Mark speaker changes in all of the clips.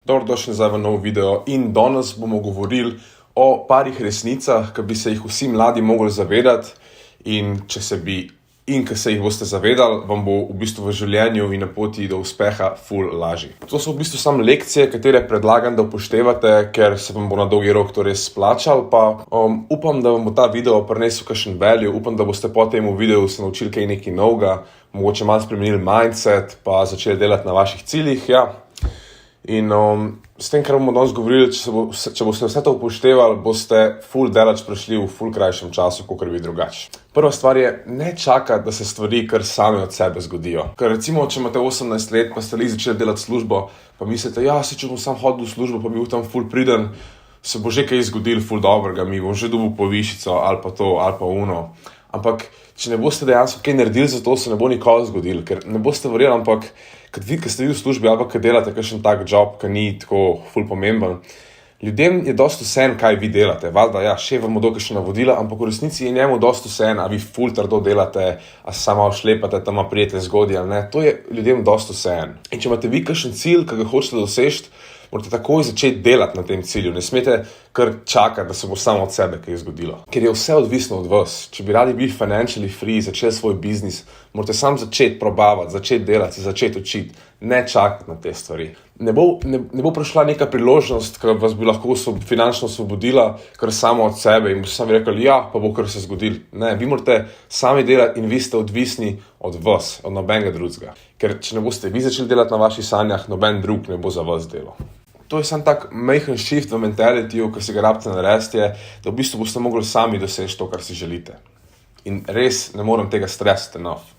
Speaker 1: Dobrodošli nazaj v nov video in danes bomo govorili o parih resnicah, ki bi se jih vsi mladi mogli zavedati in ki se jih boste zavedali, vam bo v bistvu v življenju in na poti do uspeha ful lažje. To so v bistvu samo lekcije, katere predlagam, da upoštevate, ker se vam bo na dolgi rok to res splačalo, pa upam, da vam bo ta video prinesel kakšen value, upam, da boste po tem videu se naučili kaj nekaj novega, mogoče malo spremenili mindset, pa začeli delati na vaših ciljih, ja. In s tem, kar bomo danes govorili, če boste vse to upoštevali, boste ful daleč prišli v ful krajšem času, kakor bi drugače. Prva stvar je, ne čakati, da se stvari kar same od sebe zgodijo. Ker recimo, če imate 18 let, pa ste začeli delati službo, pa mislite, če bom sam hodil v službo, pa bil tam ful priden, se bo že kaj zgodilo ful dobrega, mi bom že dobil povišico, ali pa to, ali pa ono. Ampak, če ne boste dejansko kaj naredili za to, se ne bo nikoli zgodilo, ker ne boste verjeli, ampak kad ste vi v službi ali pa kad delate kakšen tak job, ki ni tako ful pomemben, ljudem je dosti vseeno, kaj vi delate. Valjda, ja, šef vam bo kakšna navodila, ampak v resnici je njemu dosti vseeno, a vi ful trdo delate, a se samo šlepate, tam prijete zgodje ali ne. To je ljudem dosti vseeno. In če imate vi kakšen cilj, ki ga hočete doseči, morate takoj začeti delati na tem cilju. Ne smete kar čakati, da se bo samo od sebe kaj zgodilo. Ker je vse odvisno od vas. Če bi radi bili financially free, začeli svoj biznis, morate sam začeti probavati, začeti delati, se začeti učiti. Ne čakati na te stvari. Ne bo prišla neka priložnost, ki vas bi lahko finančno osvobodila, kar samo od sebe in boste sami rekli, ja, pa bo kar se zgodilo. Ne, vi morate sami delati in vi ste odvisni od vas, od nobenega drugega. Ker če ne boste vi začeli delati na vaših sanjah, noben drug ne bo za vas delal. To je samo tak majhen shift v mentalityju, ki si ga rabite narediti, da v bistvu boste mogli sami doseči to, kar si želite. In res ne morem tega stresati enough.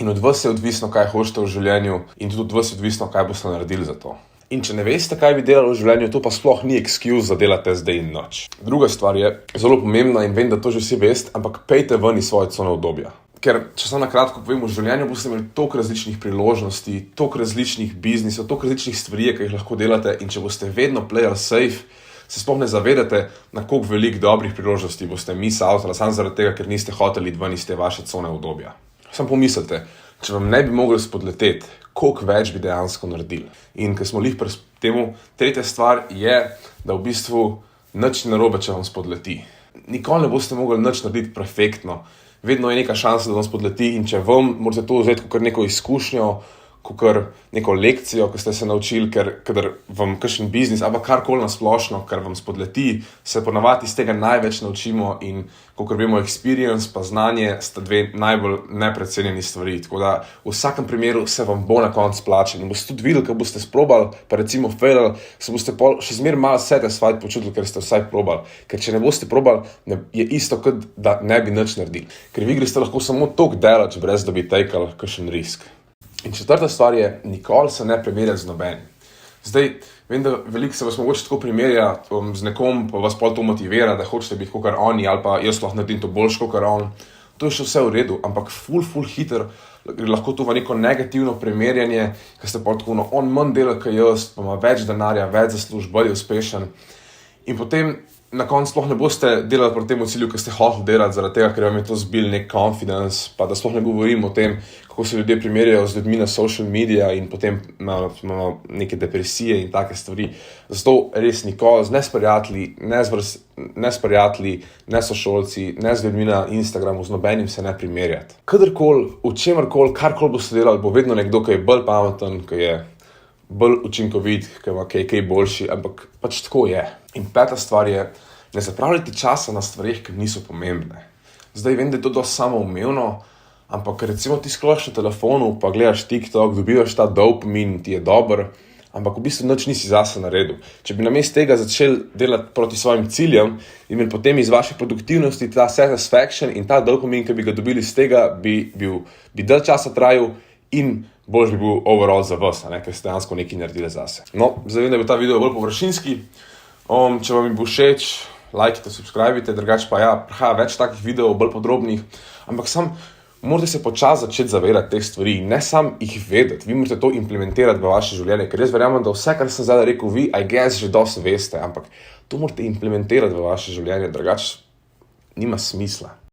Speaker 1: In od vas je odvisno, kaj hočete v življenju in tudi od vas je odvisno, kaj boste naredili za to. In če ne veste, kaj bi delali v življenju, to pa sploh ni excuse za delate zdaj in noč. Druga stvar je zelo pomembna in vem, da to že vsi veste, ampak pejte ven iz svoje cone obdobja. Ker, če samo na kratko povem, v življenju boste imeli toliko različnih priložnosti, toliko različnih biznisov, toliko različnih stvari, ki jih lahko delate, in če boste vedno player safe, se sploh ne zavedate, na koliko veliko dobrih priložnosti boste misali, samo zaradi tega, ker niste hoteli ven iz te vaše cone obdobja. Samo pomislite, če vam ne bi mogli spodleteti, koliko več bi dejansko naredili. In ker smo pri temu, tretja stvar je, da v bistvu nič ni narobe, če vam spodleti. Nikoli ne boste mogli nič narediti perfektno. Vedno je neka šansa, da vam spodleti, in če vam morate to vzeti kot neko izkušnjo, kot neko lekcijo, ki ste se naučili, ker vam kakšen biznis, ali karkoli na splošno, kar vam spodleti, se ponavadi iz tega največ naučimo in kot vemo, experience pa znanje sta dve najbolj neprecenjeni stvari. Tako da v vsakem primeru se vam bo na koncu plačalo. In boste tudi videli, ko boste sprobali, pa recimo failali, se boste še zmeraj malo satisfied počutili, ker ste vsaj probali. Ker če ne boste probali, je isto, kot da ne bi nič naredili. Ker v igri ste lahko samo toliko daleč, brez da bi takali kakšen risk. In četrta stvar je, nikoli se ne primerjati z nobenim. Zdaj, vem, da veliko se vas mogoče tako primerja z nekom, pa vas pol to motivira, da hočete biti kakor oni, ali pa jaz lahko naredim to boljš kakor on. To je še vse v redu, ampak ful hiter lahko to v neko negativno primerjanje, ker ste pa tako, on manj dela kot jaz, pa ima več denarja, več zasluž, bolj uspešen. In potem na koncu sploh ne boste delali proti temu cilju, ki ste hoteli delati, zaradi tega, ker vam je to zbil nek confidence, pa da sploh ne govorim o tem, kako se ljudje primerjajo z ljudmi na social media in potem imajo neke depresije in take stvari. Zato res nikoli ne s prijatelji, ne sošolci, ne z ljudmi na Instagramu, z nobenim se ne primerjati. Kadarkoli, v čemarkoli, karkoli boste delali, bo vedno nekdo, ki je bolj pameten, ki je bolj učinkovit, ki ima kaj boljši, ampak pač tako je. In peta stvar je, ne zapravljajte časa na stvarih, ki niso pomembne. Zdaj vem, da je to dosti samoumevno, ampak recimo ti scrollaš na telefonu, pa gledaš TikTok, dobivaš ta dopamin, ti je dober, ampak v bistvu nič nisi zase naredil. Če bi namesto tega začeli delati proti svojim ciljem, imeli potem iz vaše produktivnosti ta satisfaction in ta dopamin, ki bi ga dobili iz tega, bi dalj časa trajal in boljš bi bil overall za vas, ker ste dejansko nekaj naredili zase. No, zdaj vem, da je ta video bolj površinski. Če vam je bil všeč, lajkite, subscribite, drugače pa ja, prihaja več takih videov, bolj podrobnih, ampak morate se počasi začeti zavedati teh stvari, ne samo jih vedeti, vi morate to implementirati v vaše življenje, ker jaz verjamem, da vse, kar sem zdaj rekel, vi, I guess, že dosti veste, ampak to morate implementirati v vaše življenje, drugače nima smisla.